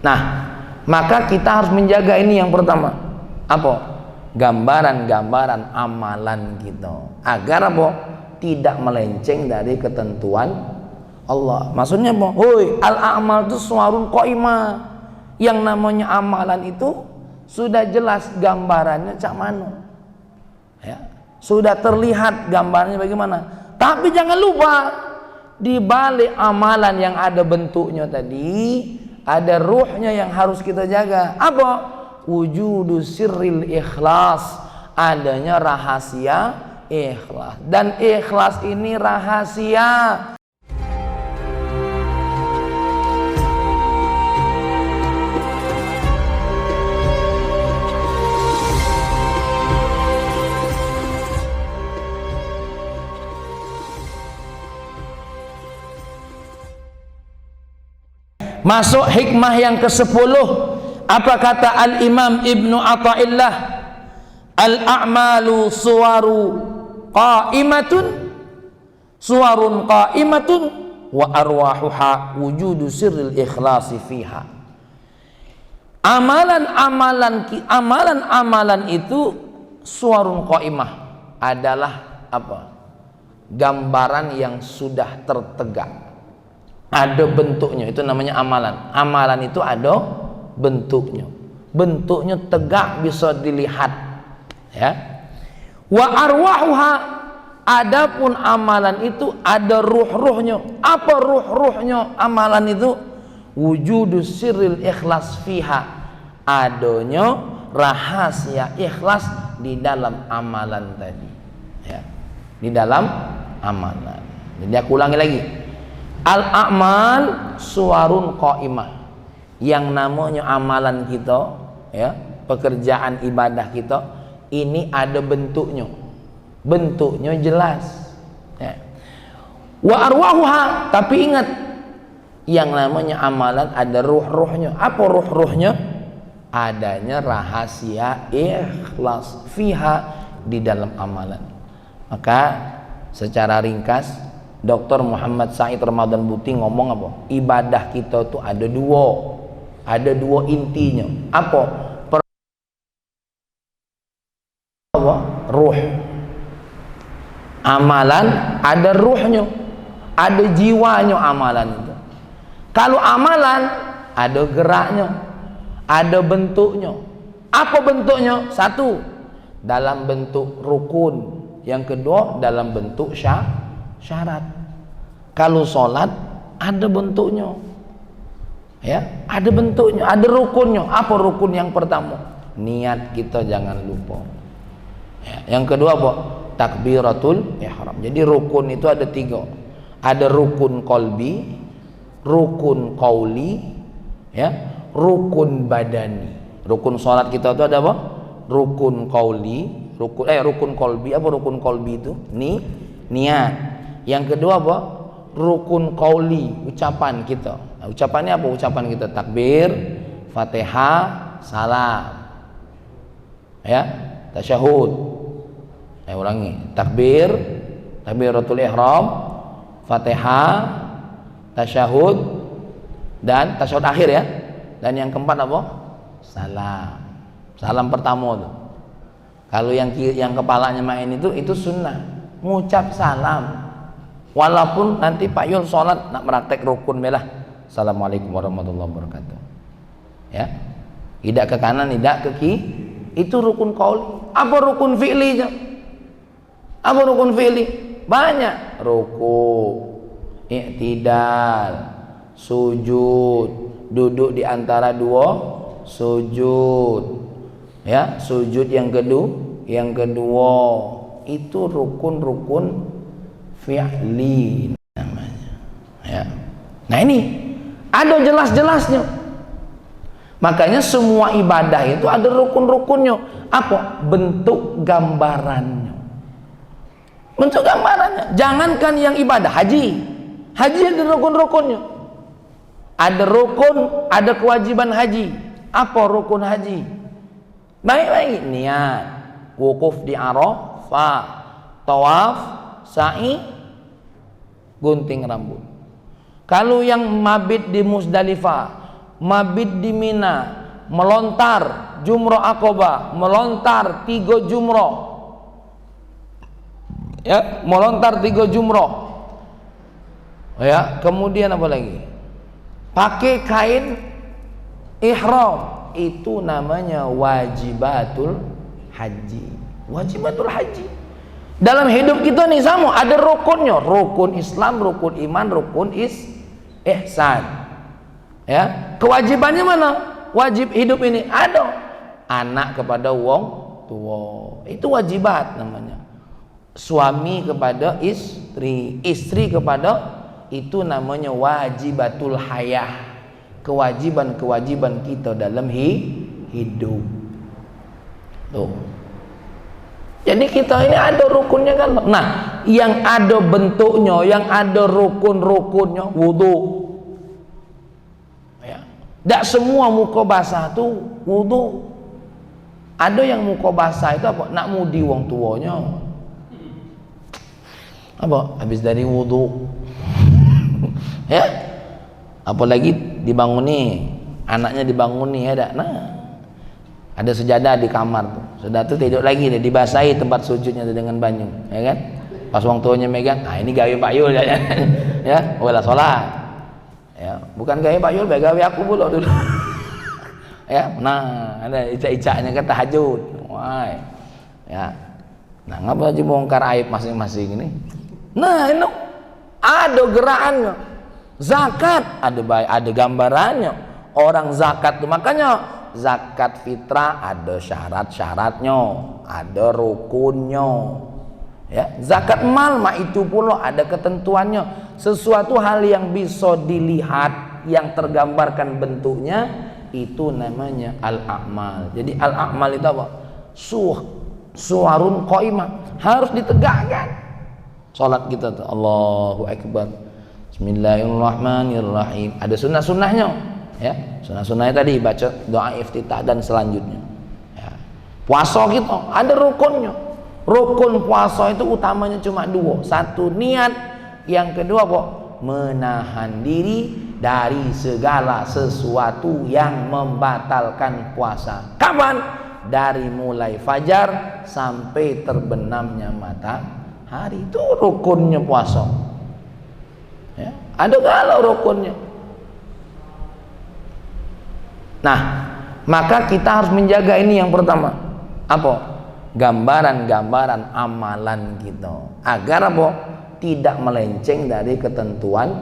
Nah, maka kita harus menjaga ini yang pertama. Apa? Gambaran-gambaran amalan kita. Agar apa? Tidak melenceng dari ketentuan Allah. Maksudnya apa? Hoi, al-a'mal itu suwarun qaimah. Yang namanya amalan itu sudah jelas gambarannya cak mano. Ya, sudah terlihat gambarnya bagaimana. Tapi jangan lupa, di balik amalan yang ada bentuknya tadi, ada ruhnya yang harus kita jaga. Apa? Wujudu sirril ikhlas, adanya rahasia ikhlas. Dan ikhlas ini rahasia. Masuk hikmah yang ke-10. Apa kata Al-Imam Ibnu Athaillah? Al-a'malu suwarun qa'imatun wa arwahuha wujudu sirril ikhlasi fiha. Amalan itu suwarun qa'imah adalah apa? Gambaran yang sudah tertegak. Ada bentuknya, itu namanya amalan. Amalan itu ada bentuknya. Bentuknya tegak, bisa dilihat. Ya. Wa arwahuha, adapun amalan itu ada ruh-ruhnya. Apa ruh-ruhnya amalan itu? Wujudu sirril ikhlas fiha. Adanya rahasia ikhlas di dalam amalan tadi. Ya. Di dalam amalan. Jadi aku ulangi lagi. Al-a'mal suwarun qaimah. Yang namanya amalan kita, ya, pekerjaan ibadah kita, ini ada bentuknya. Bentuknya jelas. Ya. Wa arwahuha, tapi ingat, yang namanya amalan ada ruh-ruhnya. Apa ruh-ruhnya? Adanya rahasia ikhlas fiha di dalam amalan. Maka secara ringkas Dr. Muhammad Said Ramadan Buti ngomong apa? Ibadah kita tuh ada dua intinya. Apa? Ruh. Amalan ada ruhnya, ada jiwanya amalan itu. Kalau amalan ada geraknya, ada bentuknya. Apa bentuknya? Satu, dalam bentuk rukun. Yang kedua, dalam bentuk syarat. Kalau sholat ada bentuknya, ya, ada bentuknya, ada rukunnya. Apa rukun yang pertama? Niat kita jangan lupa. Ya. Yang kedua apa? Takbiratul ihram. Jadi rukun itu ada 3. Ada rukun qalbi, rukun qauli, ya, rukun badani. Rukun sholat kita itu ada apa? Rukun qauli, rukun qalbi. Apa rukun qalbi itu? Niat. Yang kedua apa? Rukun qauli, ucapan kita. Nah, ucapannya apa? Ucapan kita takbir, Fatihah, salam. Ya, tasyahud. Ulangi. Takbir, takbiratul ihram, Fatihah, tasyahud, dan tasyahud akhir, ya. Dan yang keempat apa? Salam. Salam pertama tuh. Kalau yang kepalanya main itu sunnah. Ngucap salam. Walaupun nanti Pak Yul sholat nak meraktek rukun belah. Assalamualaikum warahmatullahi wabarakatuh. Ya, tidak ke kanan, tidak ke kiri. Itu rukun qauli. Apa rukun fi'li? Apa rukun fi'li? Banyak. Ruku, i'tidal, sujud, duduk di antara dua sujud. Ya, sujud yang kedua itu rukun fi'li namanya. Ya. Nah, ini ada jelas-jelasnya. Makanya semua ibadah itu ada rukun-rukunnya. Apa? Bentuk gambarannya. Bentuk gambarannya. Jangankan yang ibadah haji. Haji ada rukun-rukunnya. Ada rukun, ada kewajiban haji. Apa rukun haji? Baik-baik, niat, wukuf di Arafah, tawaf, sa'i, gunting rambut. Kalau yang mabit di Musdalifah, mabit di Mina, melontar jumroh Aqabah, melontar 3 jumroh, ya, melontar 3 jumroh, ya. Kemudian apa lagi? Pakai kain ihram, itu namanya wajibatul haji. Wajibatul haji. Dalam hidup kita nih sama, ada rukunnya, rukun Islam, rukun iman, rukun ihsan. Ya, kewajibannya mana? Wajib hidup ini ada anak kepada wong tua, itu wajibat namanya. Suami kepada istri, istri kepada, itu namanya wajibatul hayah. Kewajiban-kewajiban kita dalam hidup. Tuh. Jadi kita ini ada rukunnya kan. Nah, yang ada bentuknya, yang ada rukun-rukunnya, wudu. Ya. Tidak semua muka basah itu wudu. Ada yang muka basah itu apa? Nak mudi wong tuanya. Apa? Habis dari wudu. Ya. Apalagi dibanguni, anaknya dibanguni, ada. Nah, ada sejadah di kamar tuh. Sudah tuh tidur lagi deh, dibasahi tempat sujudnya tuh dengan banyu, ya kan? Pas wong tuanya megang, nah ini gawe Pak Yul ya. Ya, wala sholat. Ya, bukan gawe Pak Yul, gawe aku pula dulu. Ya, nah, ada icak-icaknya kan tahajud. Wah. Ya. Nah, ngapa aja bongkar aib masing-masing ini? Nah, ini ada gerakannya. Zakat ada gambarannya. Orang zakat tuh, makanya zakat fitrah ada syarat-syaratnya, ada rukunnya. Ya, zakat mal mah itu pula ada ketentuannya. Sesuatu hal yang bisa dilihat, yang tergambarkan bentuknya, itu namanya al-a'mal. Jadi al-a'mal itu apa? Suwarun qaimah, harus ditegakkan. Salat kita tuh Allahu Akbar, Bismillahirrahmanirrahim, ada sunnah-sunnahnya. Ya, sunnah-sunnahnya tadi baca doa iftitah dan selanjutnya. Ya. Puasa kita ada rukunnya. Rukun puasa itu utamanya cuma 2. Satu niat, yang kedua apa? Menahan diri dari segala sesuatu yang membatalkan puasa. Kapan? Dari mulai fajar sampai terbenamnya matahari. Itu rukunnya puasa. Ya. Ada kalau rukunnya. Nah, maka kita harus menjaga ini yang pertama. Apa? Gambaran-gambaran amalan kita. Agar apa? Tidak melenceng dari ketentuan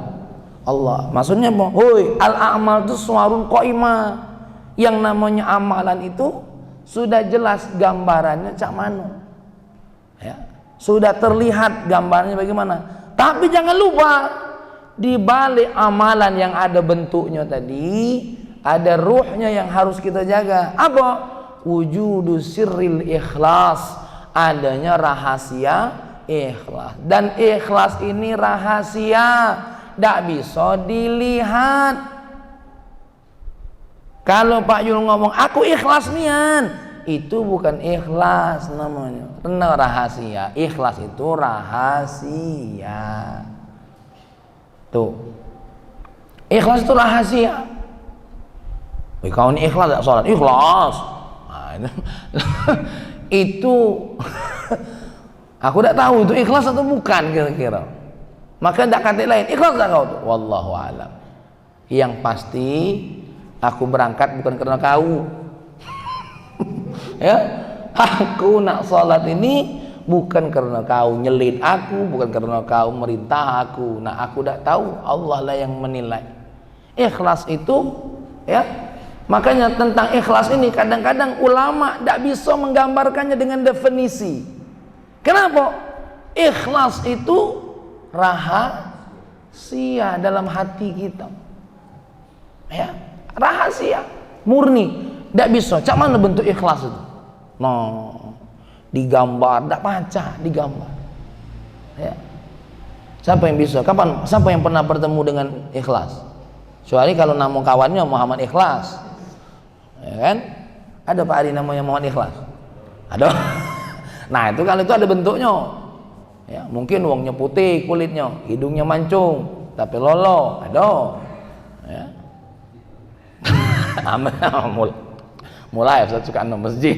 Allah. Maksudnya apa? Hoi, al-a'mal itu suwarun qaimah. Yang namanya amalan itu sudah jelas gambarannya cak mano. Ya. Sudah terlihat gambarnya bagaimana. Tapi jangan lupa, di balik amalan yang ada bentuknya tadi, ada ruhnya yang harus kita jaga. Apa? Wujudu sirril ikhlas, adanya rahasia ikhlas. Dan ikhlas ini rahasia, tidak bisa dilihat. Kalau Pak Yul ngomong aku ikhlas nian, itu bukan ikhlas namanya, karena rahasia. Ikhlas itu rahasia. Tuh, ikhlas itu rahasia. Kau ini ikhlas tak sholat? Ikhlas. Nah, itu aku tidak tahu itu ikhlas atau bukan kira-kira. Maka tidak kata lain. Ikhlas tak kau tuh? Wallahu a'lam. Yang pasti aku berangkat bukan karena kau. Ya, aku nak sholat ini bukan karena kau nyelit aku, bukan karena kau merintah aku. Nah, aku tidak tahu, Allah lah yang menilai. Ikhlas itu, ya. Makanya tentang ikhlas ini kadang-kadang ulama tidak bisa menggambarkannya dengan definisi. Kenapa? Ikhlas itu rahasia dalam hati kita. Ya, rahasia, murni. Tidak bisa. Cak mana bentuk ikhlas itu? No, digambar, tidak baca, digambar. Ya. Siapa yang bisa? Kapan? Siapa yang pernah bertemu dengan ikhlas? Kecuali kalau nama kawannya Muhammad Ikhlas. Ya kan? Ada Pak Adi namanya Muhammad Ikhlas? Ada. Nah, itu kalau itu ada bentuknya. Ya, mungkin wongnya putih kulitnya, hidungnya mancung, tapi lolo, ada. Ya. mulai Ustaz suka masjid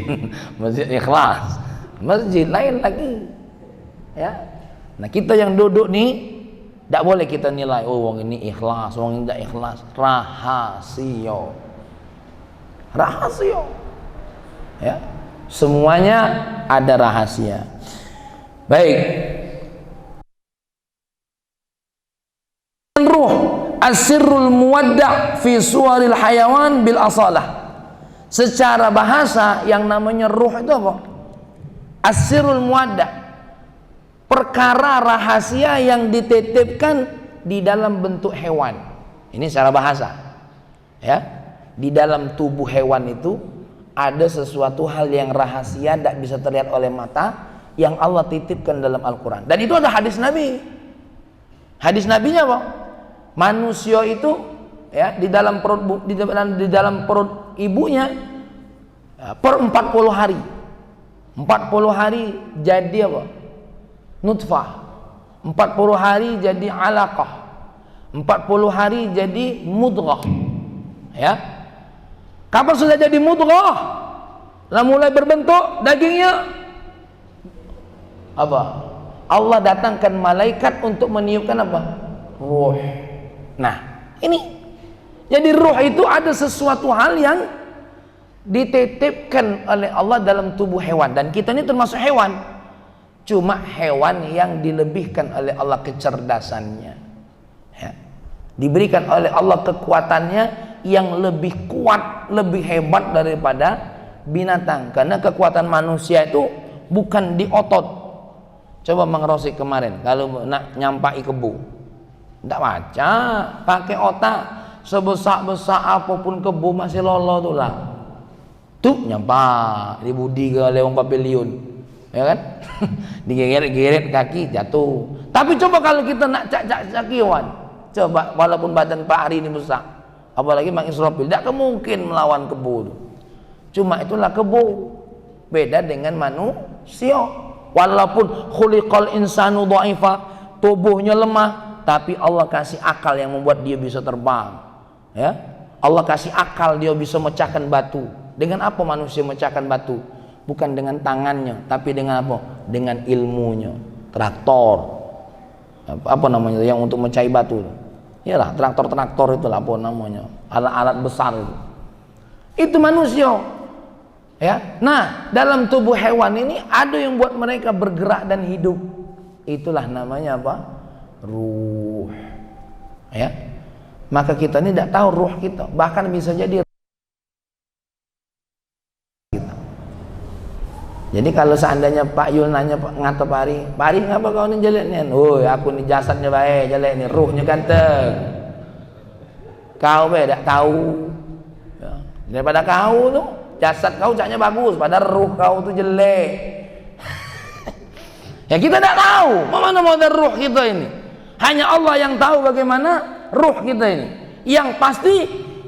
masjid ikhlas, masjid lain lagi ya. Nah kita yang duduk nih tidak boleh kita nilai, oh wong ini ikhlas, wong ini tidak ikhlas. Rahasia ya, semuanya ada rahasia. Baik, ruh asirul muwadda' fi suwaril hayawan bil asalah. Secara bahasa yang namanya ruh itu apa? Asirul muwadda', perkara rahasia yang dititipkan di dalam bentuk hewan. Ini secara bahasa ya. Di dalam tubuh hewan itu ada sesuatu hal yang rahasia, tidak bisa terlihat oleh mata, yang Allah titipkan dalam Al-Quran. Dan itu ada hadis Nabi. Hadis Nabinya apa? Manusia itu ya di dalam perut ibunya per 40 hari. 40 hari jadi apa? Nutfah. 40 hari jadi alaqah. 40 hari jadi mudghah. Ya. Kapan sudah jadi mudghah? Lah mulai berbentuk dagingnya apa? Allah datangkan malaikat untuk meniupkan apa? Ruh. Nah, ini. Jadi ruh itu ada sesuatu hal yang dititipkan oleh Allah dalam tubuh hewan, dan kita ini termasuk hewan. Cuma hewan yang dilebihkan oleh Allah kecerdasannya. Ya. Diberikan oleh Allah kekuatannya yang lebih kuat, lebih hebat daripada binatang. Karena kekuatan manusia itu bukan di otot. Coba Mang Rosik kemarin kalau nak nyampai kebu, tidak baca, pakai otak. Sebesar-besar apapun kebu masih lolo tuh lah. Tuh nyampak di budi ke lewang pavilion, ya kan? Digeret-geret kaki jatuh. Tapi coba kalau kita nak cak-cak hewan, coba walaupun badan Pak Hari ini besar, apalagi Mang Israfil, tidak mungkin melawan kebo. Cuma itulah kebo, beda dengan manusia. Walaupun khuliqal insanu dha'ifa, tubuhnya lemah, tapi Allah kasih akal yang membuat dia bisa terbang. Ya, Allah kasih akal, dia bisa mecahkan batu. Dengan apa manusia mecahkan batu? Bukan dengan tangannya, tapi dengan apa? Dengan ilmunya. Traktor, apa namanya yang untuk mecahi batu? Iyalah traktor itulah apa namanya, alat-alat besar itu manusia ya. Nah, dalam tubuh hewan ini ada yang buat mereka bergerak dan hidup, itulah namanya apa? Ruh ya. Maka kita ini tidak tahu ruh kita, bahkan bisa jadi kita. Jadi kalau seandainya Pak Yul nanya ngata Pak Ari, ngapa kau ini jelek nih? Oh, aku ini jasadnya baik, jelek nih, ruhnya ganteng. Kau beda tahu. Ya. Daripada kau tuh, jasad kau caknya bagus, padahal ruh kau tuh jelek. Ya kita tidak tahu, mana mau ada ruh kita ini. Hanya Allah yang tahu bagaimana ruh kita ini. Yang pasti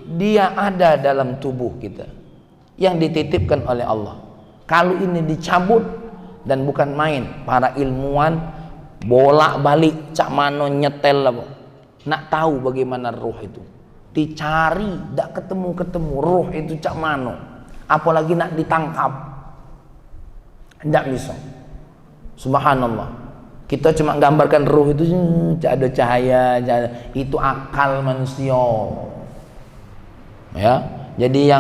dia ada dalam tubuh kita, yang dititipkan oleh Allah. Kalau ini dicabut, dan bukan main, para ilmuwan bolak-balik cak mano nyetel apa, nak tahu bagaimana ruh itu, dicari tidak ketemu ruh itu cak mano, apalagi nak ditangkap, tidak bisa. Subhanallah, kita cuma gambarkan ruh itu ada cahaya, itu akal manusia ya. Jadi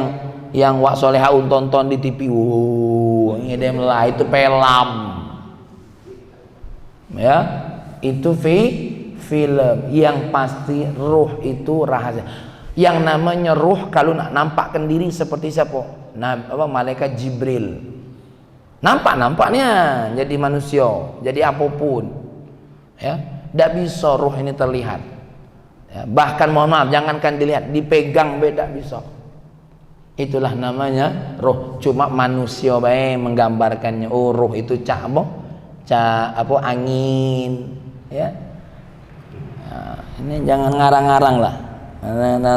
yang wak solehaun tonton di TV, ngedem lah, itu pelam ya, itu film. Yang pasti ruh itu rahasia. Yang namanya ruh kalau nak nampakkan diri seperti siapa? Malaikat Jibril. Nampaknya jadi manusia, jadi apapun ya. Tidak bisa ruh ini terlihat ya. Bahkan mohon maaf, jangankan dilihat, dipegang beda bisa. Itulah namanya ruh. Cuma manusia baik menggambarkannya, oh ruh itu cak angin ya. Nah, ini jangan ngarang-ngarang lah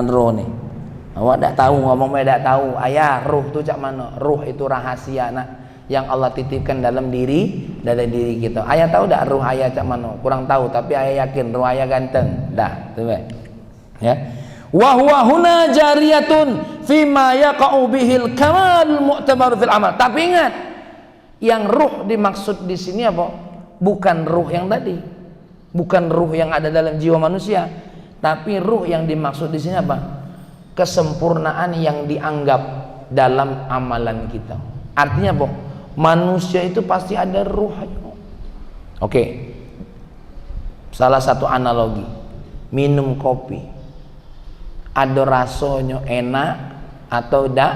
ruh nih. Awak tidak tahu, ngomong tidak tahu. Ayah, ruh itu cak mana? Ruh itu rahasia nak, yang Allah titipkan dalam diri kita. Ayah tahu tak ruh ayah cak mana? Kurang tahu, tapi ayah yakin ruh ayah ganteng. Dah, tu ya. Wa huwa huna jariyatun fima yaqa'u bihil kamal mu'tabar fil amal. Tapi ingat, yang ruh dimaksud di sini apa? Bukan ruh yang tadi, bukan ruh yang ada dalam jiwa manusia, tapi ruh yang dimaksud di sini apa? Kesempurnaan yang dianggap dalam amalan kita. Artinya apa? Manusia itu pasti ada ruhnya. Oke. Salah satu analogi, minum kopi. Ada rasanya enak atau tidak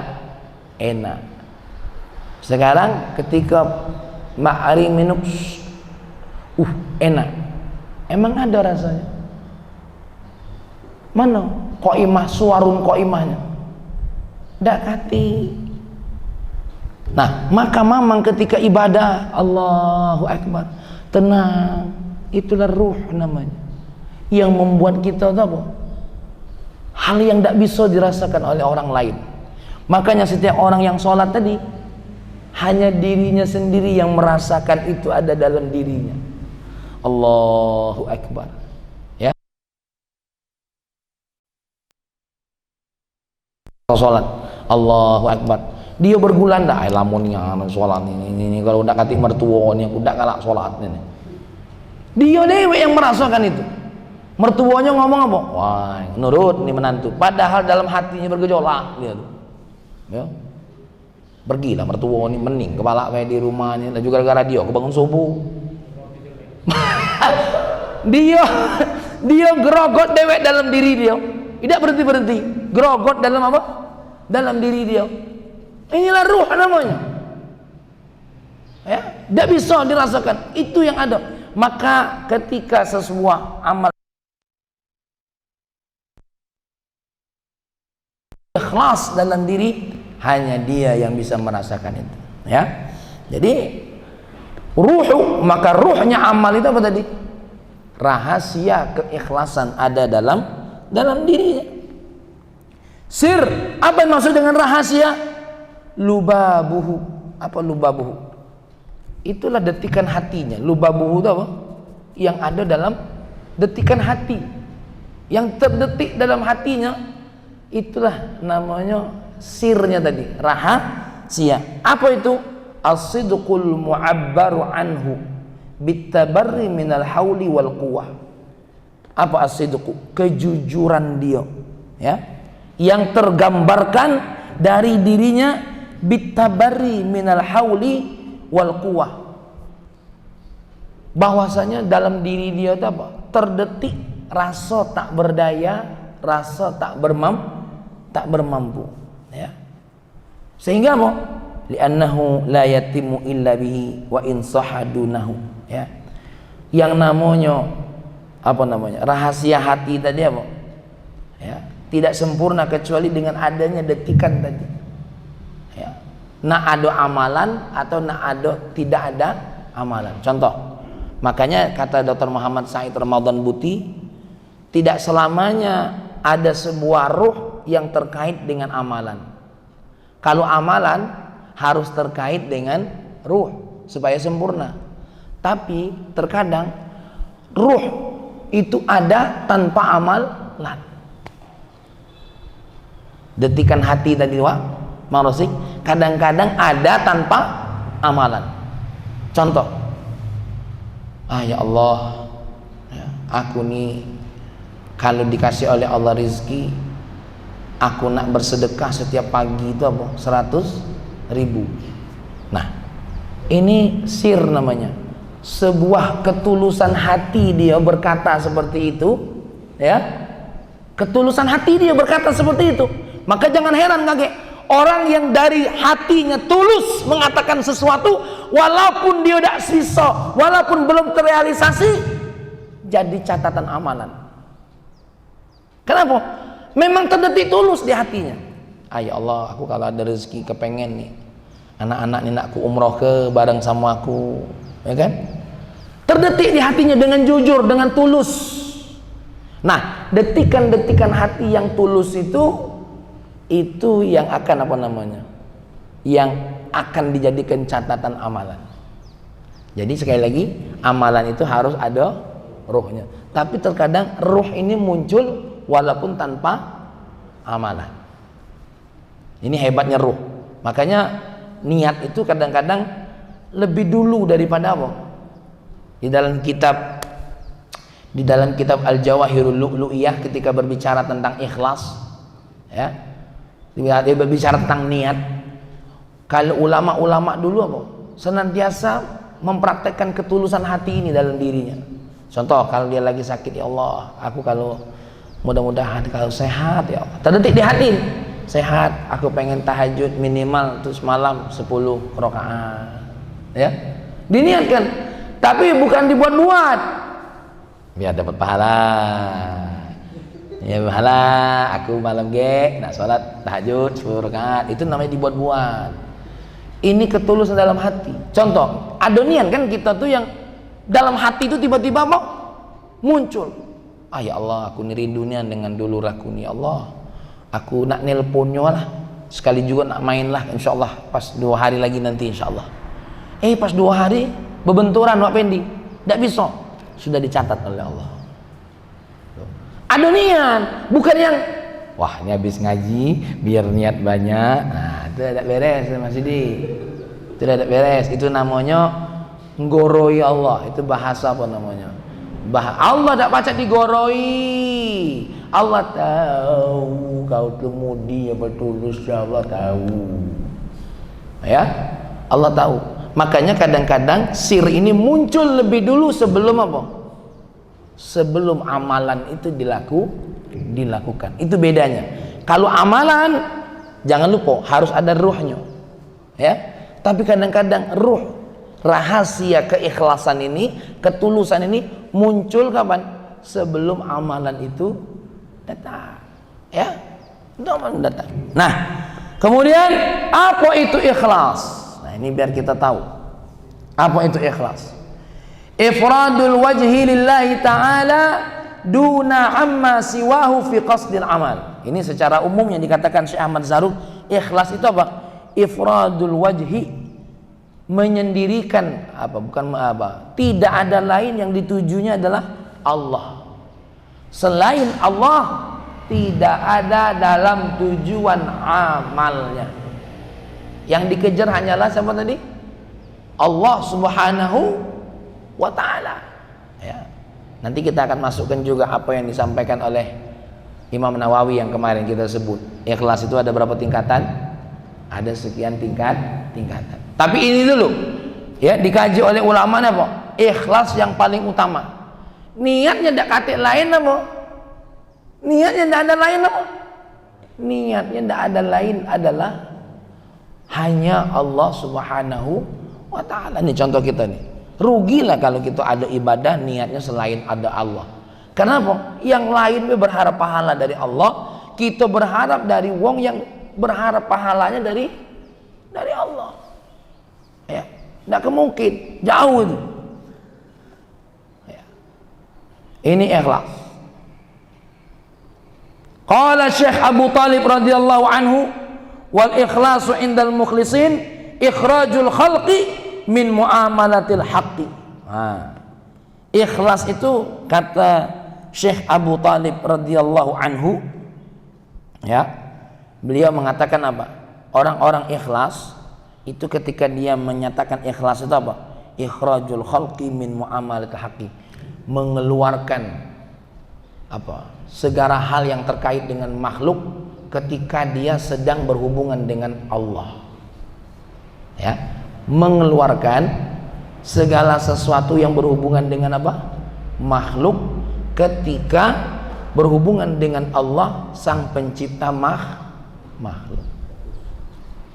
enak. Sekarang ketika Mbak Ari minum, enak. Emang ada rasanya? Mana? Qoimah, suarun qoimahnya. Tidak kati. Nah, maka mamang ketika ibadah, Allahu Akbar, tenang. Itulah ruh namanya. Yang membuat kita apa? Hal yang tidak bisa dirasakan oleh orang lain. Makanya setiap orang yang sholat tadi, hanya dirinya sendiri yang merasakan itu ada dalam dirinya. Allahu Akbar. Ya. Sholat, Allahu Akbar. Dia bergulan dah, lamunnya sholat ini kalau udah kati mertua ni aku udah kalah sholat ini. Dia dewe yang merasakan itu. Mertuanya ngomong apa? Wah, nurut nih menantu. Padahal dalam hatinya bergejolak dia tuh. Ya. Pergilah mertua ini mening kepala kayak di rumahnya. Dan juga gara-gara dia kebangun subuh. dia gerogot dewek dalam diri dia. Tidak berhenti-berhenti. Gerogot dalam apa? Dalam diri dia. Inilah ruh namanya. Ya, tidak bisa dirasakan. Itu yang ada. Maka ketika sebuah amal ikhlas dalam diri, hanya dia yang bisa merasakan itu. Ya, jadi ruh, maka ruhnya amal itu apa tadi? Rahasia keikhlasan ada dalam dirinya. Sir, apa yang maksud dengan rahasia? Lubabuhu. Apa lubabuhu? Itulah detikan hatinya. Lubabuhu itu apa? Yang ada dalam detikan hati, yang terdetik dalam hatinya. Itulah namanya sirnya tadi, rahasia. Apa itu? As-sidqul mu'abbaru anhu bitabarri minal hauli wal quwwah. Apa as-sidqu? Kejujuran dia, ya, yang tergambarkan dari dirinya bitabarri minal hauli wal quwwah. Bahwasanya dalam diri dia itu apa? Terdetik rasa tak berdaya, rasa tak bermampu, ya. Sehingga apa? Li'annahu la yatimu illa bihi wa in sahadunahu, ya. Yang namanya apa namanya? Rahasia hati tadi apa? Ya, tidak sempurna kecuali dengan adanya detikan tadi. Ya. Nak ada amalan atau nak ada tidak ada amalan. Contoh. Makanya kata Dr. Muhammad Said Ramadan Buti, tidak selamanya ada sebuah ruh yang terkait dengan amalan. Kalau amalan harus terkait dengan ruh supaya sempurna. Tapi terkadang ruh itu ada tanpa amalan. Detikan hati tadi Wak Marosik kadang-kadang ada tanpa amalan. Contoh, ya Allah, aku nih kalau dikasih oleh Allah rizki, aku nak bersedekah setiap pagi itu apa? 100.000. Nah, ini sir namanya. Sebuah ketulusan hati dia berkata seperti itu, ya. Ketulusan hati dia berkata seperti itu. Maka jangan heran kaget orang yang dari hatinya tulus mengatakan sesuatu, walaupun dia tidak bisa, walaupun belum terrealisasi, jadi catatan amalan. Kenapa? Memang terdetik tulus di hatinya. Ya Allah, aku kalau ada rezeki kepengen nih anak-anak ini nak ku umroh ke bareng sama aku, ya kan? Terdetik di hatinya dengan jujur, dengan tulus. Nah, detikan-detikan hati yang tulus itu yang akan apa namanya? Yang akan dijadikan catatan amalan. Jadi sekali lagi, amalan itu harus ada ruhnya. Tapi terkadang ruh ini muncul walaupun tanpa amalan. Ini hebatnya ruh. Makanya niat itu kadang-kadang lebih dulu daripada apa? Di dalam kitab Al-Jawahirul Lu'lu'iyah ketika berbicara tentang ikhlas, ya, dia berbicara tentang niat. Kalau ulama-ulama dulu apa? Senantiasa mempraktekkan ketulusan hati ini dalam dirinya. Contoh, kalau dia lagi sakit, ya Allah, aku kalau mudah-mudahan kalau sehat, ya Allah, terdetik di hati, sehat, aku pengen tahajud minimal terus malam 10 rakaat, ya, diniatkan, tapi bukan dibuat-buat biar dapat pahala. Ya pahala, aku malam nak sholat tahajud 10 rakaat, itu namanya dibuat-buat. Ini ketulusan dalam hati. Contoh, adonian kan kita tuh yang dalam hati itu tiba-tiba mau muncul, ya Allah, aku rindunya dengan dulur aku nih, Allah, aku nak nelponnya lah, sekali juga nak main lah, insya Allah pas 2 hari lagi nanti insya Allah. Pas 2 hari berbenturan Wak Pendi, tidak bisa, sudah dicatat oleh Allah. Adonian, bukan yang wah ini habis ngaji biar niat banyak. Nah, itu tidak beres Mas Sidi, itu tidak beres. Itu namanya nggoroi Allah. Itu bahasa apa namanya? Allah tidak baca digoroi. Allah tahu kau temudi apa tulus, Allah tahu, ya, Allah tahu. Makanya kadang-kadang sir ini muncul lebih dulu sebelum apa? Sebelum amalan itu dilakukan. Itu bedanya. Kalau amalan, jangan lupa harus ada ruhnya, ya. Tapi kadang-kadang ruh, rahasia keikhlasan ini, ketulusan ini muncul kapan? Sebelum amalan itu datang, ya, datang. Nah, kemudian apa itu ikhlas? Nah, ini biar kita tahu apa itu ikhlas. Ifradul wajhi lillahi ta'ala duna amma siwahu fi qasdil amal. Ini secara umum yang dikatakan Syekh Ahmad Zarruq, ikhlas itu apa? Ifradul wajhi, menyendirikan tidak ada lain yang ditujunya adalah Allah. Selain Allah tidak ada dalam tujuan amalnya. Yang dikejar hanyalah siapa tadi? Allah Subhanahu wa ta'ala, ya. Nanti kita akan masukkan juga apa yang disampaikan oleh Imam Nawawi yang kemarin kita sebut. Ikhlas itu ada berapa tingkatan? Ada sekian tingkatan. Tapi ini dulu, ya, dikaji oleh ulama apa? Ikhlas yang paling utama. Niatnya tidak kate lain apa? Niatnya tidak ada lain apa? Niatnya tidak ada lain adalah hanya Allah Subhanahu wa ta'ala. Ini contoh kita nih. Rugilah kalau kita ada ibadah niatnya selain ada Allah. Kenapa? Yang lain berharap pahala dari Allah, kita berharap dari wong yang berharap pahalanya dari Allah. Ya, tidak kemungkin, jauh itu. Ya. Ini ikhlas. Qala Syekh Abu Talib radhiyallahu anhu, wal ikhlasu indal mukhlisin ikhrajul khalqi min muamalatil haqqi. Ikhlas itu kata Syekh Abu Talib radhiyallahu anhu, ya, beliau mengatakan apa? Orang-orang ikhlas itu ketika dia menyatakan ikhlas itu apa? Ikhrajul khalqi min muamalatil haqqi, mengeluarkan apa? Segala hal yang terkait dengan makhluk ketika dia sedang berhubungan dengan Allah, ya, mengeluarkan segala sesuatu yang berhubungan dengan apa? Makhluk ketika berhubungan dengan Allah sang pencipta makhluk,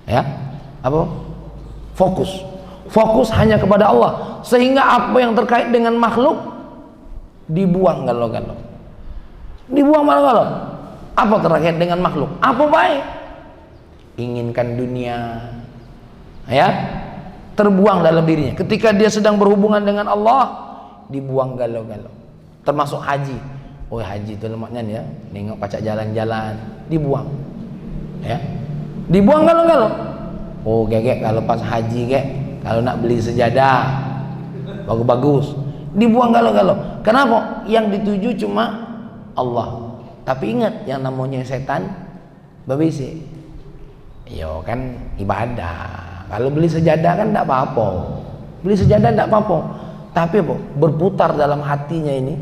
ya, apa? Fokus hanya kepada Allah, sehingga apa yang terkait dengan makhluk dibuang galau-galau, apa terkait dengan makhluk, apa baik, inginkan dunia, ya, terbuang dalam dirinya. Ketika dia sedang berhubungan dengan Allah, dibuang galau-galau. Termasuk haji. Oh, haji itu lemaknya ya, nengok pacak jalan-jalan, dibuang, ya, dibuang galau-galau. Oh, gek kalau pas haji kalau nak beli sejadah bagus-bagus, dibuang galau-galau. Kenapa? Yang dituju cuma Allah. Tapi ingat, yang namanya setan Babisi. Yo kan ibadah. Kalau beli sejadah kan tidak apa-apa. Beli sejadah tidak apa-apa. Tapi apa? Berputar dalam hatinya ini,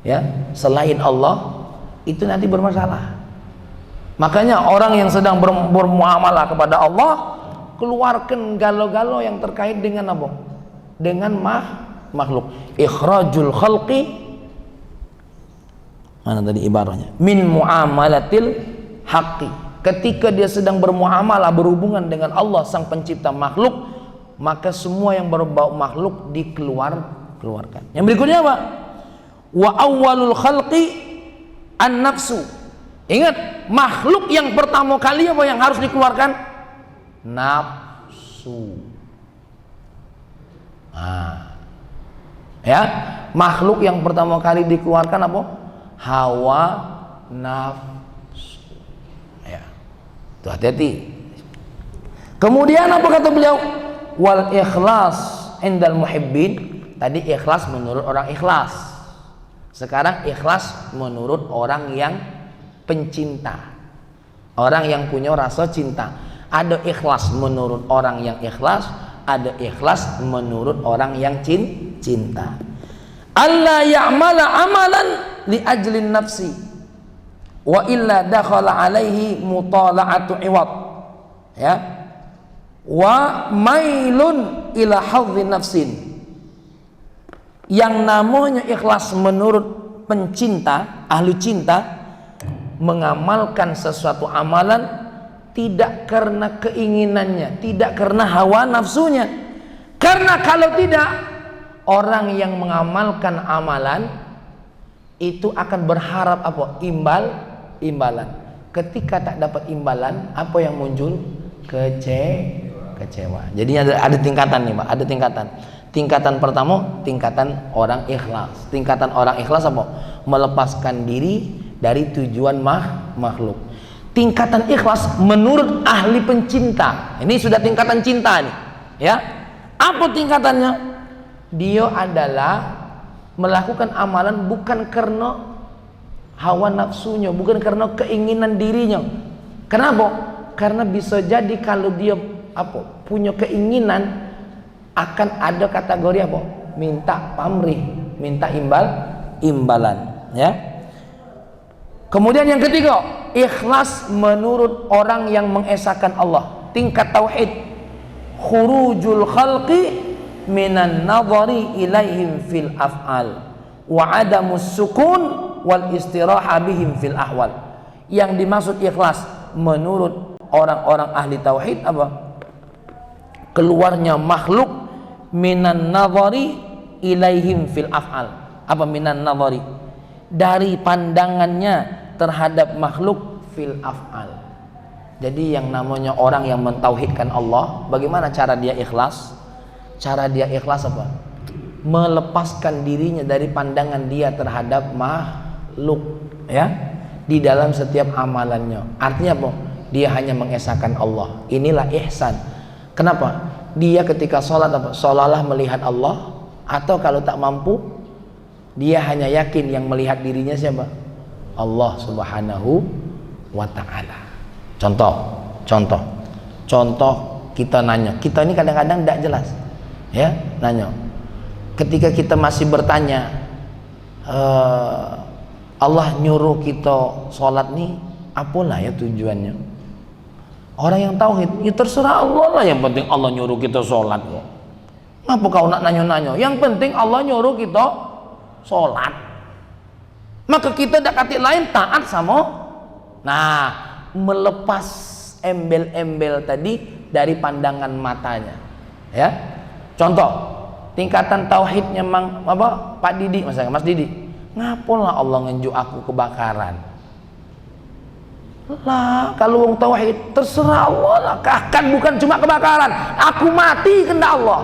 ya, selain Allah, itu nanti bermasalah. Makanya orang yang sedang bermuamalah kepada Allah, keluarkan galau-galau yang terkait dengan apa? Dengan makhluk. Ikhrajul khalqi, mana tadi ibaratnya? Min muamalatil haqqi. Ketika dia sedang bermuamalah, berhubungan dengan Allah sang pencipta makhluk, maka semua yang berbau makhluk dikeluarkan. Yang berikutnya apa? Wa awwalul khalqi an-nafsu. Ingat, makhluk yang pertama kali apa yang harus dikeluarkan? Nafsu. Ya, makhluk yang pertama kali dikeluarkan apa? Hawa nafsu. Ya, tuh hati-hati. Kemudian apa kata beliau? Wal ikhlas indal muhibbin. Tadi ikhlas menurut orang ikhlas. Sekarang ikhlas menurut orang yang pencinta, orang yang punya rasa cinta. Ada ikhlas menurut orang yang ikhlas, ada ikhlas menurut orang yang cinta. Allah ya'mala amalan li ajlin nafsi wa illa dakhala alaihi mutala'atu iwad, ya, wa mailun ila hadhi nafsin. Yang namanya ikhlas menurut pencinta, ahlu cinta, mengamalkan sesuatu amalan tidak karena keinginannya, tidak karena hawa nafsunya. Karena kalau tidak, orang yang mengamalkan amalan itu akan berharap apa? Imbalan. Ketika tak dapat imbalan, apa yang muncul? Kecewa. Jadi ada tingkatan nih, Pak. Ada tingkatan. Tingkatan pertama, tingkatan orang ikhlas. Tingkatan orang ikhlas apa? Melepaskan diri dari tujuan makhluk. Tingkatan ikhlas menurut ahli pencinta. Ini sudah tingkatan cinta nih, ya. Apa tingkatannya? Dia adalah melakukan amalan bukan karena hawa nafsunya, bukan karena keinginan dirinya. Kenapa? Karena bisa jadi kalau dia punya keinginan, akan ada kategori apa? Minta pamrih, minta imbalan, ya. Kemudian yang ketiga, ikhlas menurut orang yang mengesahkan Allah. Tingkat tauhid, khurujul khalqi minan nadhari ilaihim fil af'al wa adamus sukun wal istiraha bihim fil ahwal. Yang dimaksud ikhlas menurut orang-orang ahli tauhid apa? Keluarnya makhluk minan nadhari ilaihim fil af'al. Apa minan nadhari? Dari pandangannya terhadap makhluk fil af'al. Jadi yang namanya orang yang mentauhidkan Allah, bagaimana cara dia ikhlas? Cara dia ikhlas apa? Melepaskan dirinya dari pandangan dia terhadap makhluk, ya, di dalam setiap amalannya. Artinya apa? Dia hanya mengesahkan Allah. Inilah ihsan. Kenapa? Dia ketika sholat apa? Seolah-olah melihat Allah, atau kalau tak mampu, dia hanya yakin yang melihat dirinya siapa? Allah Subhanahu wa ta'ala. Contoh kita nanya. Kita ini kadang-kadang tidak jelas, ya, nanya. Ketika kita masih bertanya, Allah nyuruh kita sholat nih, apalah ya tujuannya? Orang yang tauhid, ya terserah Allah lah, yang penting Allah nyuruh kita sholat kok. Ngapa kau nak nanya-nanya? Yang penting Allah nyuruh kita sholat. Maka kita tidak kata lain taat sama. Nah, melepas embel-embel tadi dari pandangan matanya, ya. Contoh, tingkatan tauhidnya Pak Didi, misalnya Mas Didi, ngapalah Allah ngenjuk aku kebakaran? Lah, kalau wong tauhid terserah Allah lah, kan bukan cuma kebakaran, aku mati kehendak Allah.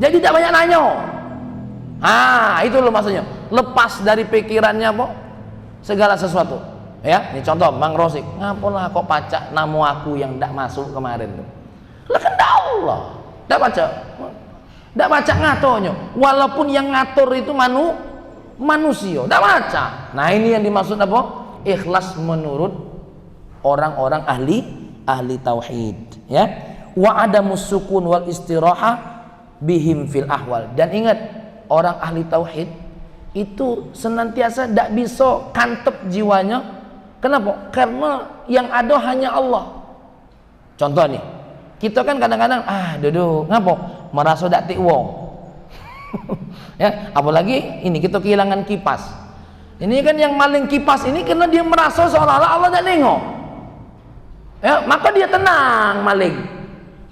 Jadi tidak banyak nanya. Itu loh maksudnya. Lepas dari pikirannya apa? Segala sesuatu. Ya, ini contoh Bang Rosik, ngapalah kok pacak nama aku yang tidak masuk kemarin tuh? Lah kehendak Allah. Tidak baca ngatonya. Walaupun yang ngatur itu manusia, tidak baca. Nah, ini yang dimaksud apa? Ikhlas menurut orang-orang ahli tauhid, ya. Wa adamus sukun wal istiraha bihim fil ahwal. Dan ingat, orang ahli tauhid itu senantiasa tidak bisa kantep jiwanya. Kenapa? Karena yang ada hanya Allah. Contoh nih, kita kan kadang-kadang duduk ngapo merasa dak tik wong. Ya, apalagi ini kita kehilangan kipas. Ini kan yang maling kipas ini karena dia merasa seolah-olah Allah tak nengok. Ya, maka dia tenang maling.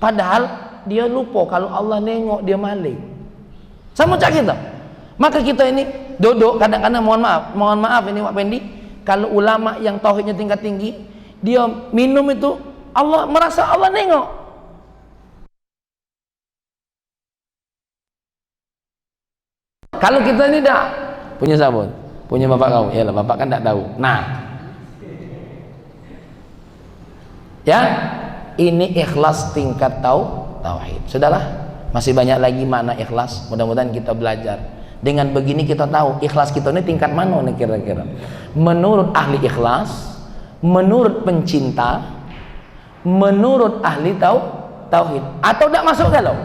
Padahal dia lupa kalau Allah nengok dia maling. Sama cak kita. Maka kita ini duduk kadang-kadang mohon maaf ini Pak Pendi, kalau ulama yang tauhidnya tingkat tinggi, dia minum itu Allah merasa Allah nengok. Kalau kita ini dah punya sabun, punya bapak kau, ya lah bapak kan tak tahu. Nah, ya ini ikhlas tingkat tauhid. Sudahlah, masih banyak lagi makna ikhlas. Mudah-mudahan kita belajar. Dengan begini kita tahu ikhlas kita ini tingkat mana nih kira-kira. Menurut ahli ikhlas, menurut pencinta, menurut ahli tauhid, atau tidak masuk galau.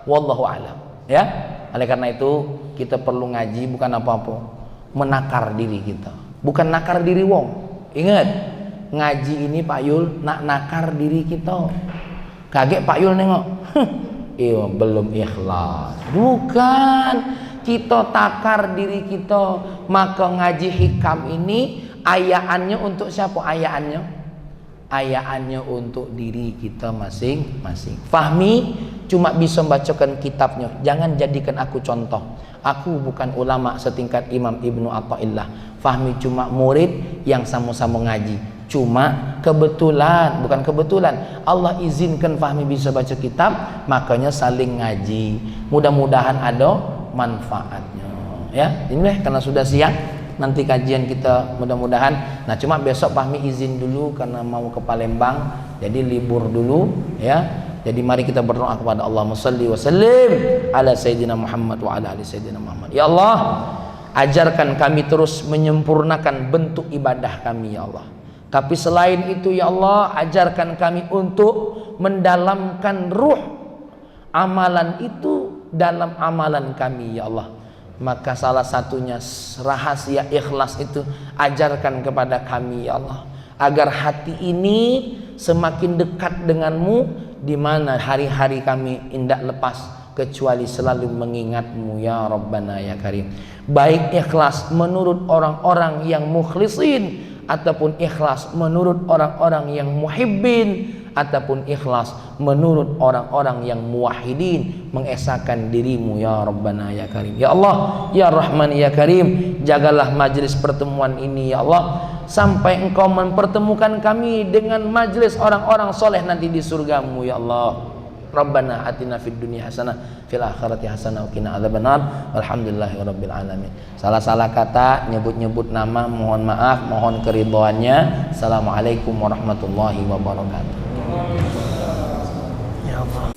Wallahu a'lam. Ya, oleh karena itu kita perlu ngaji bukan apa-apa, menakar diri kita, bukan nakar diri wong. Ingat, ngaji ini Pak Yul nak nakar diri kita. Kaget Pak Yul nengok, iya belum ikhlas. Bukan, kita takar diri kita. Maka ngaji hikam ini ayaannya untuk siapa? Ayaannya untuk diri kita masing-masing. Fahmi cuma bisa membacakan kitabnya, jangan jadikan aku contoh. Aku bukan ulama setingkat Imam Ibnu Athaillah. Fahmi cuma murid yang sama-sama ngaji. Cuma kebetulan, bukan kebetulan, Allah izinkan Fahmi bisa baca kitab, makanya saling ngaji. Mudah-mudahan ada manfaatnya. Ya, ini karena sudah siang, nanti kajian kita mudah-mudahan. Nah, cuma besok Fahmi izin dulu karena mau ke Palembang, jadi libur dulu, ya. Jadi mari kita berdoa kepada Allah, shalli wa sallim ala sayyidina Muhammad wa ala ali sayyidina Muhammad. Ya Allah, ajarkan kami terus menyempurnakan bentuk ibadah kami ya Allah. Tapi selain itu ya Allah, ajarkan kami untuk mendalamkan ruh amalan itu dalam amalan kami ya Allah. Maka salah satunya rahasia ikhlas itu ajarkan kepada kami ya Allah, agar hati ini semakin dekat denganmu, di mana hari-hari kami indak lepas kecuali selalu mengingatmu ya Rabbana ya Karim. Baik ikhlas menurut orang-orang yang mukhlisin, ataupun ikhlas menurut orang-orang yang muhibbin, ataupun ikhlas menurut orang-orang yang muwahhidin, mengesahkan dirimu ya Rabbana ya Karim. Ya Allah ya Rahman ya Karim, jagalah majlis pertemuan ini ya Allah, sampai engkau mempertemukan kami dengan majlis orang-orang soleh nanti di surgamu ya Allah. Rabbana atina fid dunya hasanah fil akhirati hasanah wa qina adzabannar. Walhamdulillahirabbil alamin. Salah-salah kata, nyebut-nyebut nama, mohon maaf, mohon keridhaannya. Assalamualaikum warahmatullahi wabarakatuh. Ya Allah.